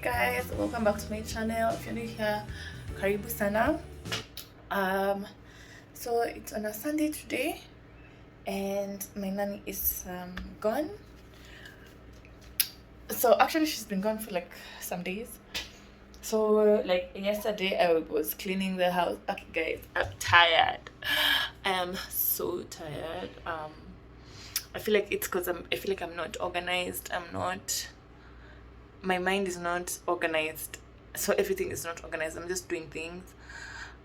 Guys, welcome back to my channel. If you're new here, karibu sana. So it's on a Sunday today and my nanny is gone. So actually she's been gone for like some days. So like yesterday I was cleaning the house. Okay guys, I'm tired. I am so tired. I feel like it's because I feel like I'm not organized. My mind is not organized, so everything is not organized. I'm just doing things,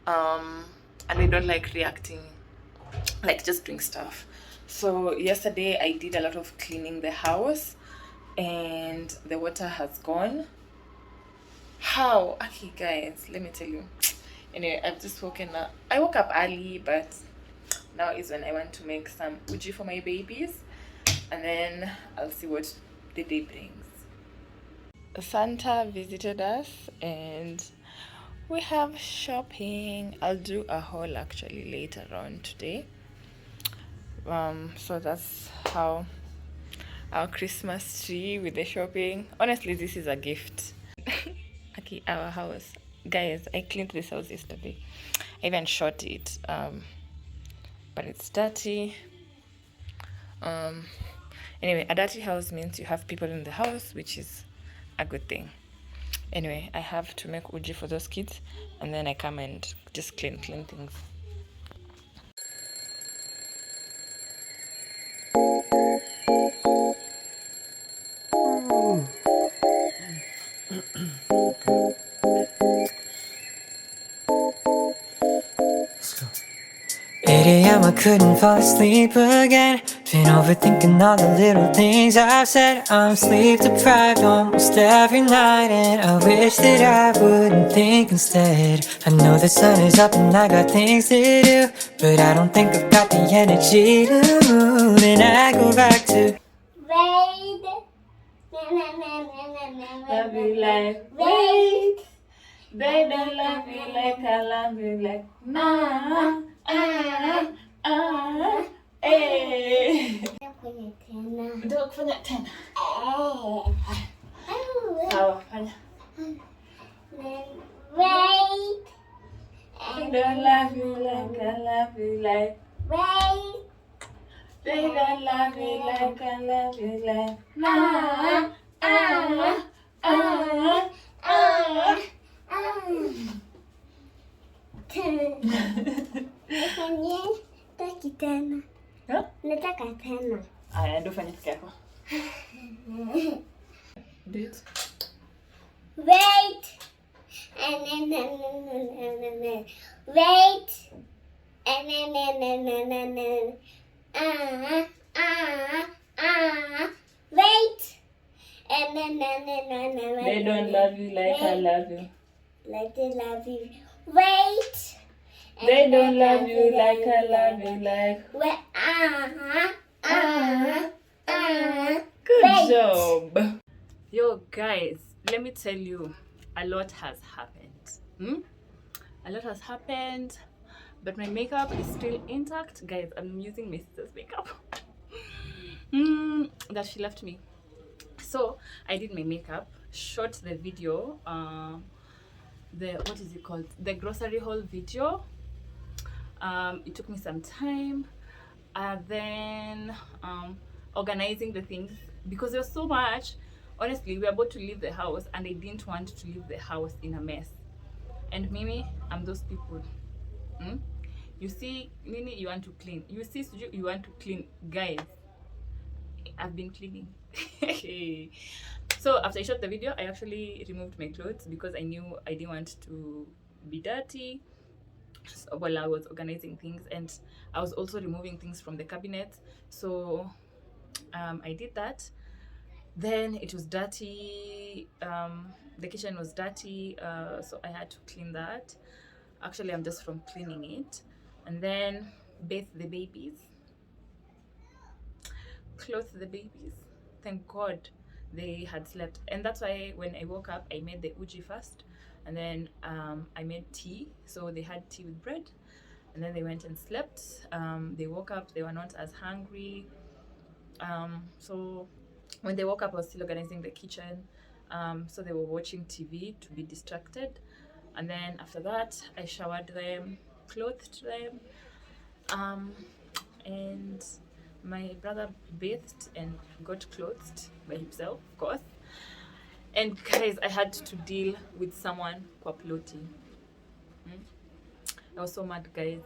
and I don't like reacting, like just doing stuff. So yesterday I did a lot of cleaning the house and the water has gone. How? Okay guys, let me tell you. Anyway, I've just woken up. I woke up early, but now is when I want to make some uji for my babies, and then I'll see what the day brings. Santa visited us and we have shopping. I'll do a haul actually later on today. So that's how our Christmas tree with the shopping. Honestly, this is a gift. Okay, our house. Guys, I cleaned this house yesterday. I even shot it. But it's dirty. Anyway, a dirty house means you have people in the house, which is a good thing. Anyway, I have to make uji for those kids and then I come and just clean things. Let's go. 8 a.m. I couldn't fall asleep again. Been overthinking all the little things I've said. I'm sleep deprived almost every night, and I wish that I wouldn't think instead. I know the sun is up and I got things to do, but I don't think I've got the energy to move. And I go back to Wait. Love you like wait. They don't love you like I love you like nah. Ndio kufanya tena. Sawa, fanya. Wait. They don't love you like I love you like. Wait. They don't love you like I love you like nah. Nataka tena. Huh? Nataka tena. Aya, ndio fanya peke yako. Do it. Wait. Wait. Wait. They don't love you like I love you. Like they love you. Wait. They don't love you like I love you like. Wait. Good Wait. job. Yo guys, let me tell you, a lot has happened. A lot has happened, but my makeup is still intact. Guys, I'm using my sister's makeup that she left me. So I did my makeup, shot the video, what is it called? The grocery haul video. It took me some time. Then organizing the things because there was so much. Honestly, we were about to leave the house and I didn't want to leave the house in a mess. And Mimi, I'm those people. You see, Nini, you want to clean. You see, Suju, you want to clean. Guys, I've been cleaning. So after I shot the video, I actually removed my clothes because I knew I didn't want to be dirty while I was organizing things, and I was also removing things from the cabinet. So I did that. Then it was dirty. The kitchen was dirty, so I had to clean that. Actually, I'm just from cleaning it. And then bathe the babies, clothe the babies. Thank God they had slept, and that's why when I woke up I made the uji first, and then I made tea. So they had tea with bread, and then they went and slept. They woke up, they were not as hungry. So when they woke up I was still organizing the kitchen. So they were watching TV to be distracted. And then after that, I showered them, clothed them, and my brother bathed and got clothed by himself, of course. And guys, I had to deal with someone kwa ploti. I was so mad, guys.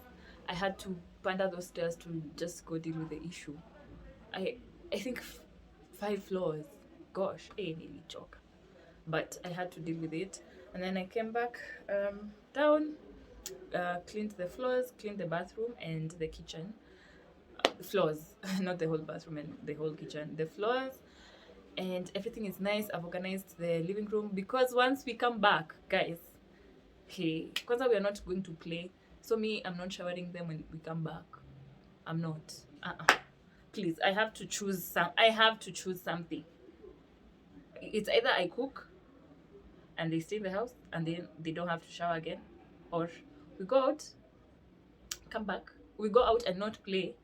I had to pander those stairs to just go deal with the issue. I think 5 floors. Gosh, nearly choke. But I had to deal with it. And then I came back down, cleaned the floors, cleaned the bathroom and the kitchen. The floors, not the whole bathroom and the whole kitchen. The floors, and everything is nice. I've organized the living room because once we come back, guys, hey, because we are not going to play. So I'm not showering them when we come back. I'm not. Please, I have to choose something. It's either I cook and they stay in the house and then they don't have to shower again, or we go out, come back. We go out and not play,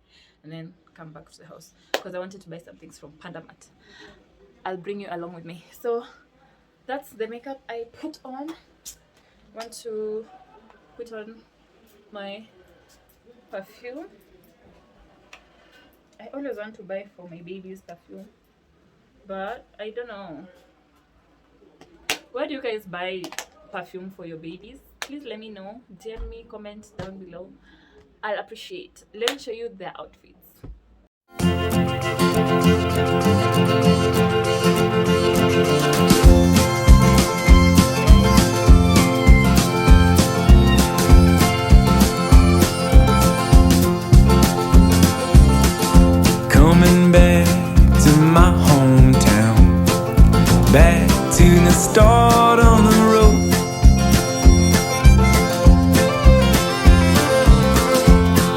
and then come back to the house because I wanted to buy some things from Panda Mart. I'll bring you along with me. So that's the makeup I put on. Want to put on my perfume. I always want to buy for my baby's perfume, but I don't know. Where do you guys buy perfume for your babies? Please let me know. DM me, comment down below. I'll appreciate. Let me show you their outfits. Coming back to my hometown, back to the start on the road.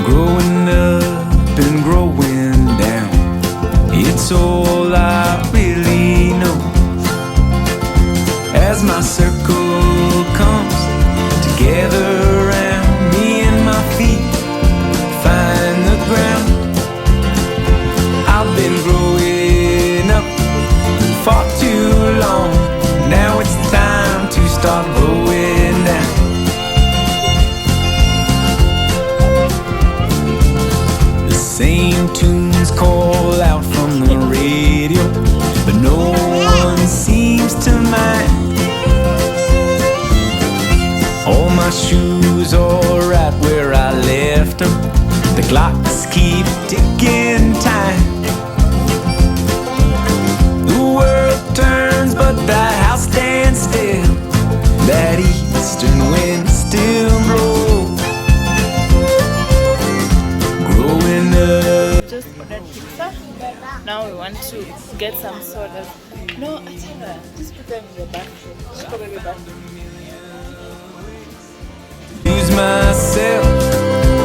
Growing up and growing down, it's all I really know. As my circle comes together around me and my feet find the ground. I've been growing up for too long. Now it's time to start growing down. The same tunes call out from the radio, but no one seems to mind. All my shoes are right where I left them. The clocks keep ticking time. The world turns but the house stands still. That eastern wind still blows. Growing up. Just ordered pizza. Now we want to get some sodas. No, Atarah, just put them in the bathroom. Just go back in the bathroom. Lose myself,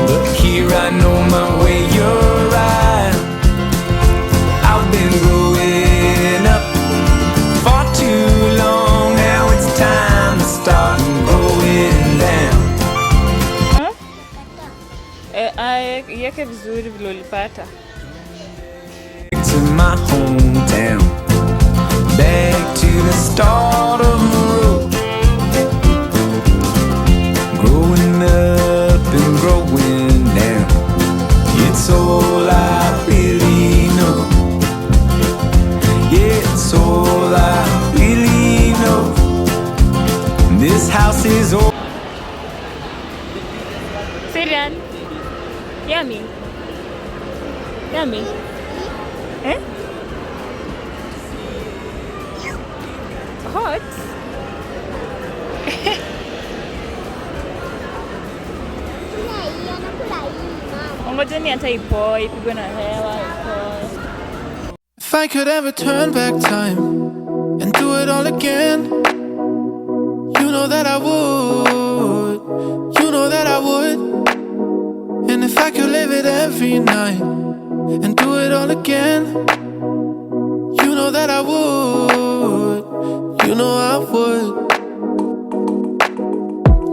but here I know my way around. I've been growing up for too long. Now it's time to start growing down. Yeke vizuri vile ulipata. Back to my hometown, back to the start of the road. Growing up and growing down, it's all I really know. Yeah, it's all I really know. This house is all. Syrian. Yummy. Yummy. Eh? Hot? Ngojeni hata ipoe, ipigwe na hewa, ipoe. If I could ever turn back time and do it all again, you know that I would, you know that I would. And if I could live it every night and do it all again, you know that I would, you know I would.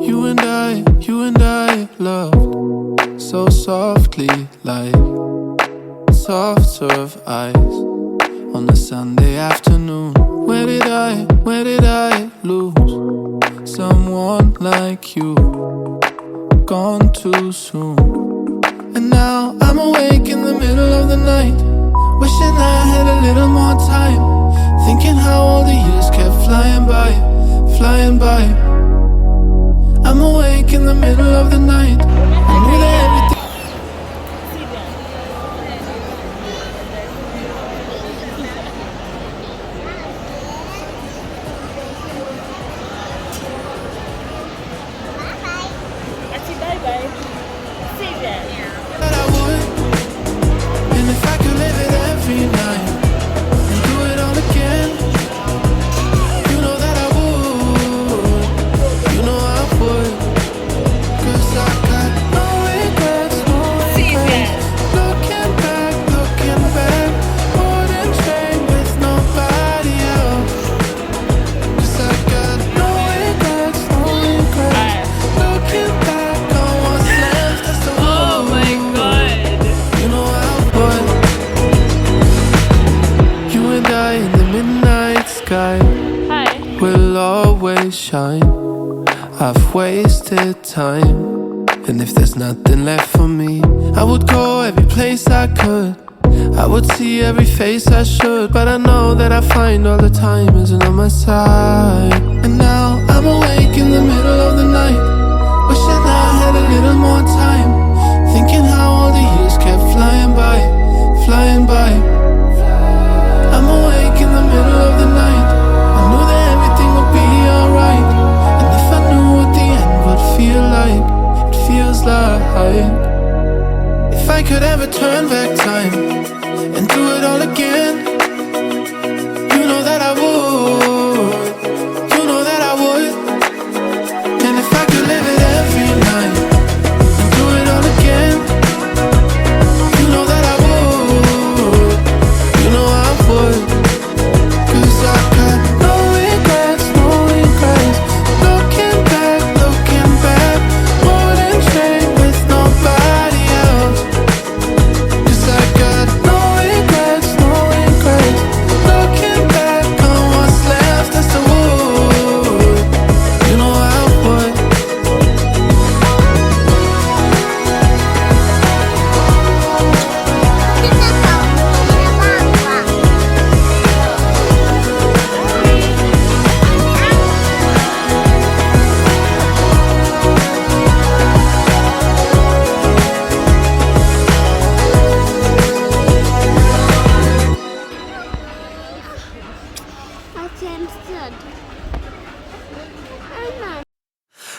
You and I loved so softly, like soft serve eyes on a Sunday afternoon. where did I lose someone like you? Gone too soon. And now I'm awake in the middle of the night, wishing I had a little more time, thinking how all the years kept flying by, flying by. I'm awake in the middle of the night, I knew that everything. Bye-bye. See you then. That I would, and if I could live it every night and do it all again, you know that I would, you know I would, 'cause I got no regrets, no regrets. Looking back, wouldn't trade with nobody else, 'cause I got no regrets, no regrets. Looking back on what's left, that's the Oh my god. you know I would. You and I in the midnight sky Hi. will always shine. I've wasted time, and if there's nothing left for me, I would go every place I could. I would see every face I should, but I know that I find all the time isn't on my side. And now I'm awake in the middle of the night, wishing I had a little more time, thinking how all the years kept flying by, flying by. I'm awake in the middle of the night, I knew that everything would be alright, and if I knew what the end would feel like, it feels like if I could ever turn back time and do it all again, you know that I would, you know that I would. And if I could live it every night and do it all again, you know that I would, you know I would. 'Cause I got no regrets, no regrets. Looking back, wouldn't trade with nobody else. 'Cause I got no regrets, no regrets. Looking back on what's left, that's the wood, you know I would.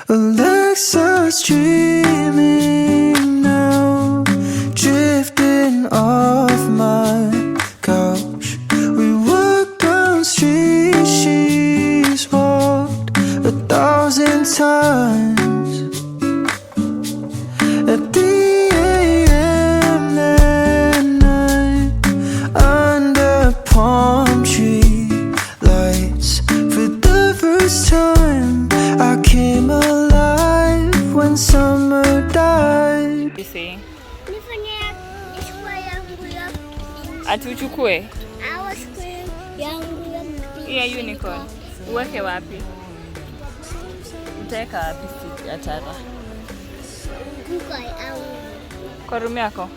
Alexa's dreaming now, drifting off my couch. We walked down streets she's walked 1,000 times. At the AM that night, under palm tree lights, for the first time I came alive when summer died. You see? Nifanya ichukua yangu ya Ati uchukue? our screen yangu ya Iya unicorn. Uweke wapi? Utaweka wapi Atarah? kuka yangu. Kwa room yako?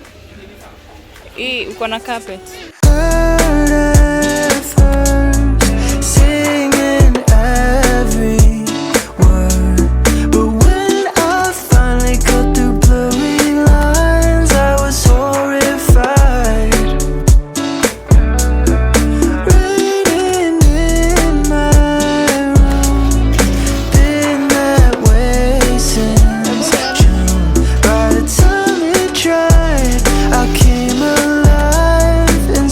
Hii uko na carpet? Heard at first, singing every word, but when I finally cut through blurry lines, I was horrified. Reading in my room, been that way since June. By the time it dried, I came alive in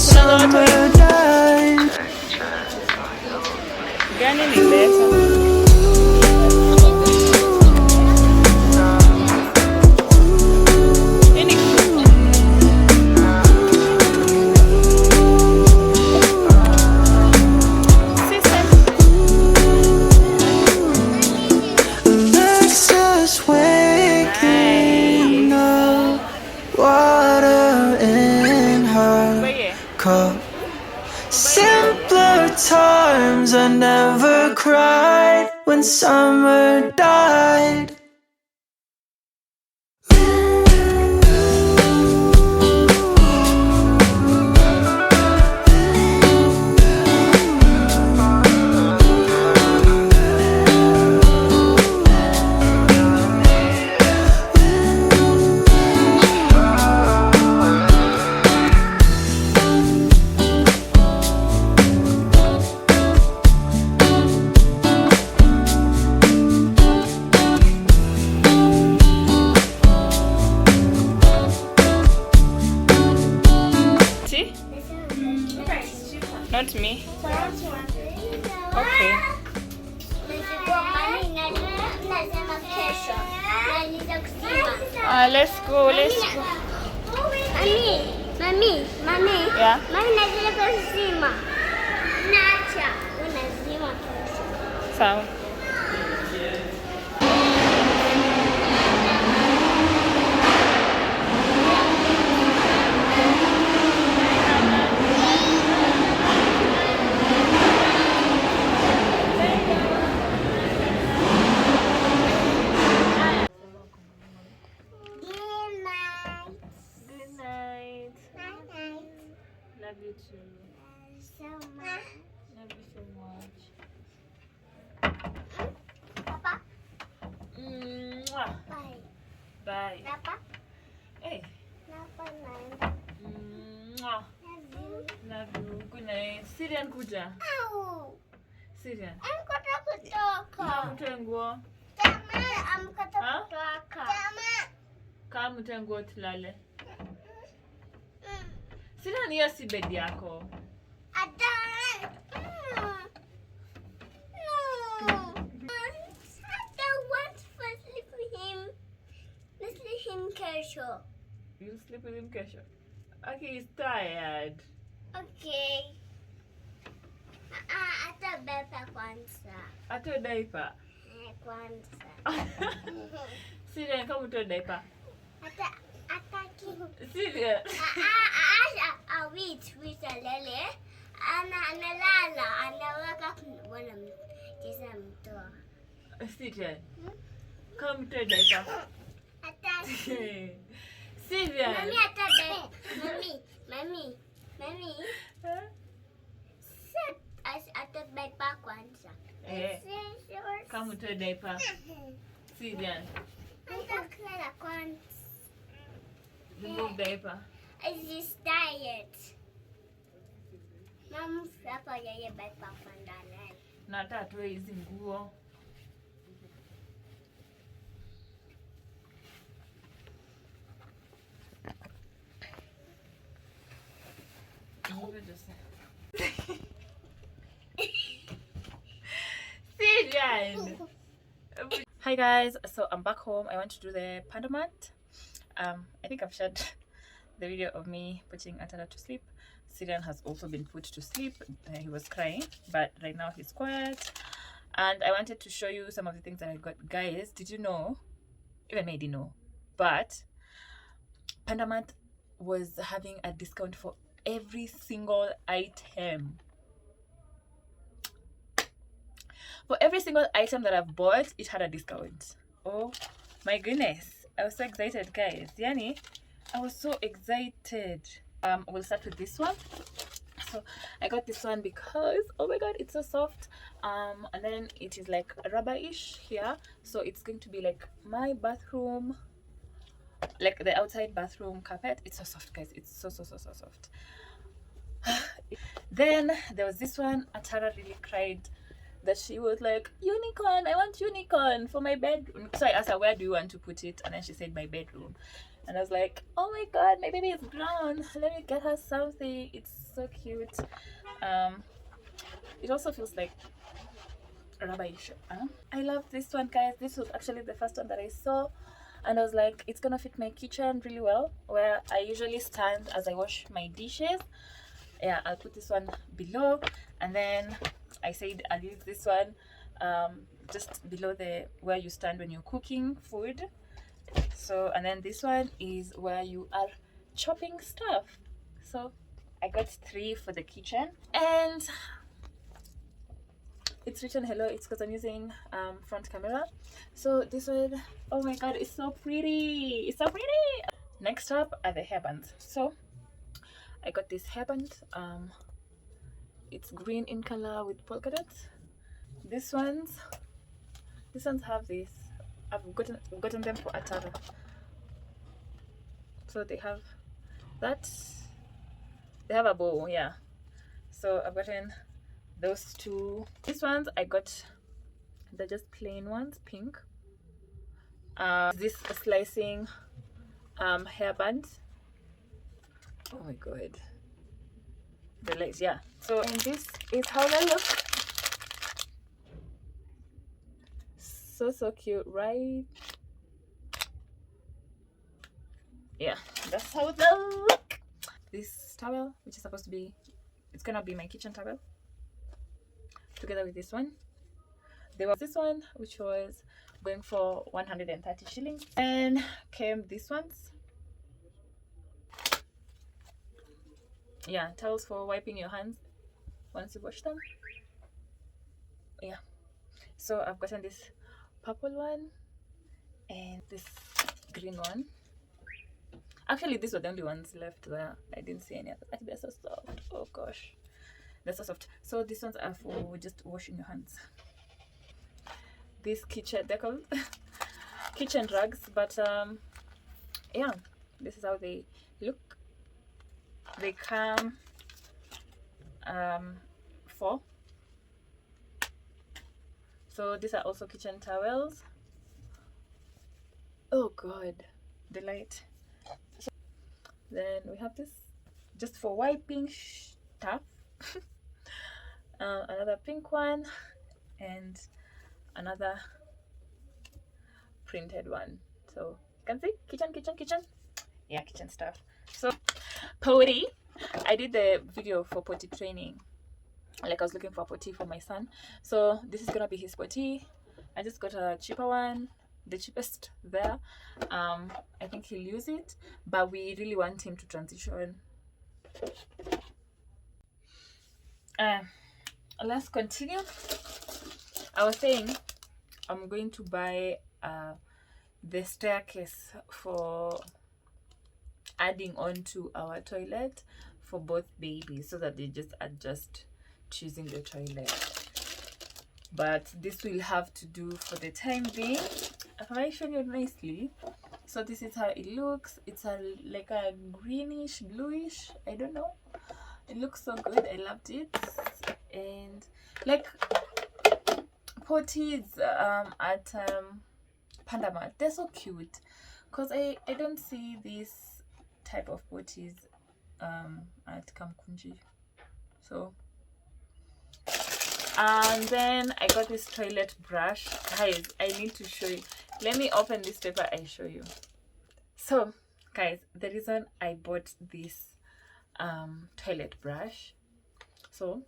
cried when summer died. See? Not me. Okay. Let's go. Let's go. Mami. Yeah. Mami nazile kuzima. Nacha. Unazima kesho. Sawa. Good night. Love you too. So much. Love you so much. Papa, Mwah. bye. Bye. Papa, Hey. Papa, Mwah. love you. Love you. Good night. Sirian kuja. Ow. Sirian. Amkata kutoka. Mtoe nguo. Tama, amkata Ha? kutoka. Tama. Kaa mtoe nguo tulale. Sirian, hiyo si bed yako. Atarah. No. I don't want to sleep with him. Let's leave him kesho. You'll sleep with him kesho. Okay, he's tired. Okay. Atabeba kwanza. Atoe diaper. Kwanza. Sirian, kama utoe diaper. Ataki. Sirian. Wait alele. Analala. Anaweka bwana mcheza mtoa. Sirian. Kama utoe diaper. Ataki. Sirian. Mami atabeba. Mami. Huh? Atabeba kwanza. Kama utoe diaper. Sirian. Atakula kwanza. Remove diaper. This diet. Mama hapa yeye beba kwenda naye. Na hata atoe hizi nguo. Sirian. Hi guys, so I'm back home. I want to do the Panda Mart. I think I've shared the video of me putting Atarah to sleep. Sirian has also been put to sleep. He was crying, but right now he's quiet. And I wanted to show you some of the things that I got. Guys, did you know? Even I didn't know, but Panda Mart was having a discount for every single item. For every single item that I've bought, it had a discount. Oh my goodness, I was so excited, guys. Yani, I was so excited. We'll start with this one. So I got this one because, oh my god, it's so soft. And then it is like rubber-ish here, so it's going to be like my bathroom, like the outside bathroom carpet. It's so soft, guys. It's so soft. Then there was this one. Atarah really cried that she was like, unicorn, I want unicorn for my bedroom. So I asked her, where do you want to put it? And then she said, my bedroom. And I was like, oh my god, my baby is brown, let me get her something. It's so cute. It also feels like rubber-ish. I love this one, guys. This was actually the first one that I saw, and I was like, it's gonna fit my kitchen really well, where I usually stand as I wash my dishes. Yeah, I'll put this one below, and then I said I'll use this one just below the where you stand when you're cooking food. So, and then this one is where you are chopping stuff. So I got 3 for the kitchen, and it's written hello. It's because I'm using front camera. So this one, oh my god, it's so pretty. It's so pretty. Next up are the hairbands. So I got this hairband. It's green in color with polka dots. These ones have this. I've gotten them for Atarah. So they have that. They have a bow, yeah. So I've gotten those two. These ones I got, they're just plain ones, pink. This slicing hairband. Oh my god, the legs, yeah. So, and this is how they look. So cute, right? Yeah, that's how they look. This towel, which is supposed to be, it's gonna be my kitchen towel, together with this one. There was this one which was going for 130 shillings, and came these ones. Yeah, towels for wiping your hands once you wash them. Yeah, so I've gotten this purple one and this green one. Actually, these were the only ones left there. I didn't see any others. Actually, they're so soft. Oh gosh, they're so soft. So these ones are for just washing your hands. These kitchen, they're called kitchen rugs, but yeah, this is how they look. They come 4. So these are also kitchen towels. Oh god, the light. So then we have this just for wiping stuff. Another pink one and another printed one. So you can see kitchen. Yeah, kitchen stuff. So potty, I did the video for potty training. Like I was looking for a potty for my son. So this is gonna be his potty. I just got a cheaper one, the cheapest there. I think he'll use it, but we really want him to transition. Let's continue. I was saying I'm going to buy the staircase for adding on to our toilet for both babies, so that they just adjust choosing the toilet. But this will have to do for the time being. Have I shown you nicely? So this is how it looks. It's like a greenish bluish, I don't know. It looks so good. I loved it. And like potties at Panda Mart, they're so cute, because I don't see this type of potties at Kamkunji. So and then I got this toilet brush. Guys, I need to show you. Let me open this paper and show you. So guys, the reason I bought this toilet brush, so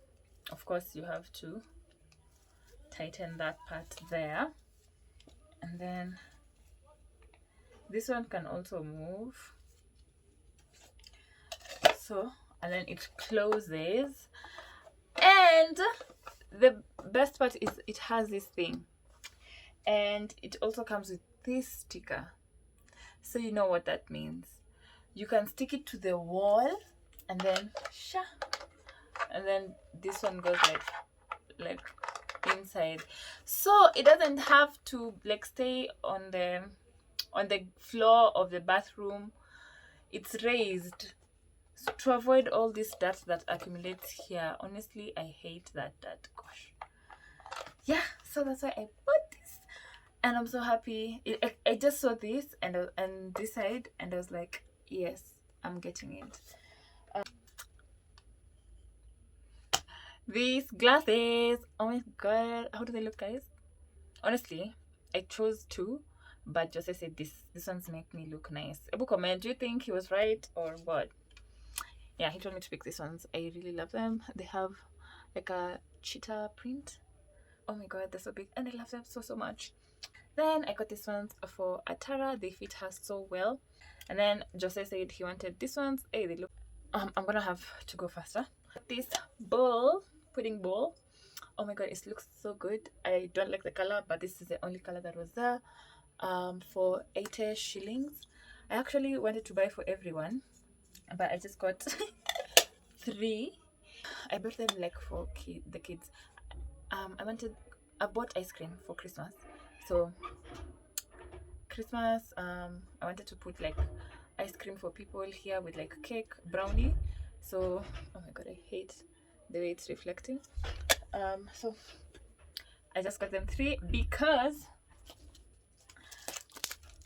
of course you have to tighten that part there, and then this one can also move, so, and then it closes. And the best part is it has this thing, and it also comes with this sticker. So you know what that means. You can stick it to the wall, and then and then this one goes like inside, so it doesn't have to like stay on the floor of the bathroom. It's raised, so to avoid all this dirt that accumulates here. Honestly, I hate that dirt. Gosh. Yeah, so that's why I bought this, and I'm so happy. I just saw this and this side, and I was like, yes, I'm getting it. These glasses, oh my god, how do they look, guys? Honestly, I chose 2, but Jose said these ones make me look nice. Ebu comment, do you think he was right or what? Yeah, he told me to pick these ones. I really love them. They have like a cheetah print. Oh my god, they're so big, and I love them so much. Then I got these ones for Atarah. They fit her so well. And then Jose said he wanted these ones. Hey, they look I'm gonna have to go faster. This bowl, pudding bowl, Oh my god, it looks so good. I don't like the color, but this is the only color that was there. For 80 shillings. I actually wanted to buy for everyone, but I just got 3. I bought them like for the kids. I bought ice cream for Christmas. So Christmas, I wanted to put like ice cream for people here with like cake, brownie. So oh my god, I hate the way it's reflecting. So I just got them 3 because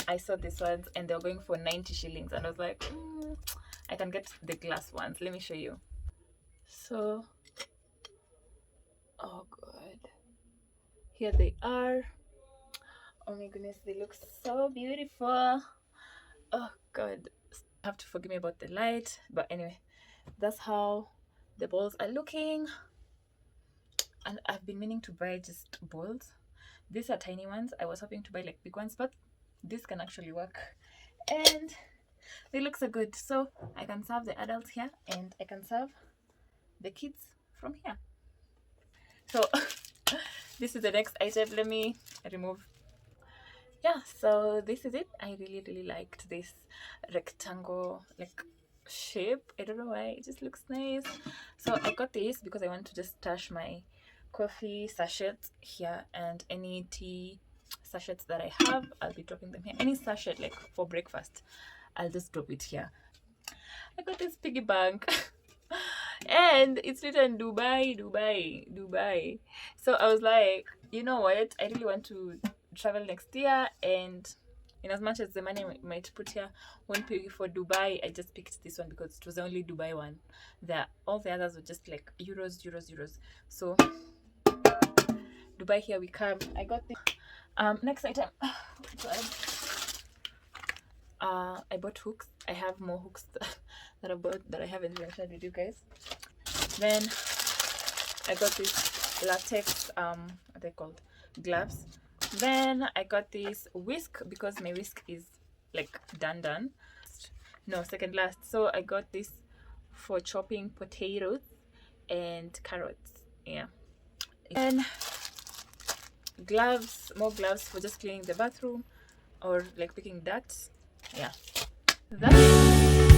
I saw these ones and they were going for 90 shillings, and I was like, I can get the glass ones. Let me show you. So oh god, here they are. Oh my goodness, they look so beautiful. Oh god, have to forgive me about the light, but anyway, that's how the balls are looking. And I've been meaning to buy just balls. These are tiny ones. I was hoping to buy like big ones, but this can actually work, and they look so good. So I can serve the adults here and I can serve the kids from here. So this is the next item. Let me remove. Yeah, so this is it. I really liked this rectangle like shape. I don't know why, it just looks nice. So I got this because I want to just stash my coffee sachets here, and any tea sachets that I have, I'll be dropping them here. Any sachet like for breakfast, I'll just drop it here. I got this piggy bank and it's written Dubai. So I was like, you know what, I really want to travel next year, and in as much as the money I might put here won't pay for Dubai, I just picked this one because it was the only Dubai one. All the others were just like euros. So Dubai, here we come. I got this. Next item. I bought hooks. I have more hooks that I bought that I haven't even shared with you guys. Then I got this latex what are they called, gloves. Then I got this whisk because my whisk is like done. No, second last. So I got this for chopping potatoes and carrots. Yeah. And gloves, more gloves for just cleaning the bathroom or like picking dirt. Yeah, that's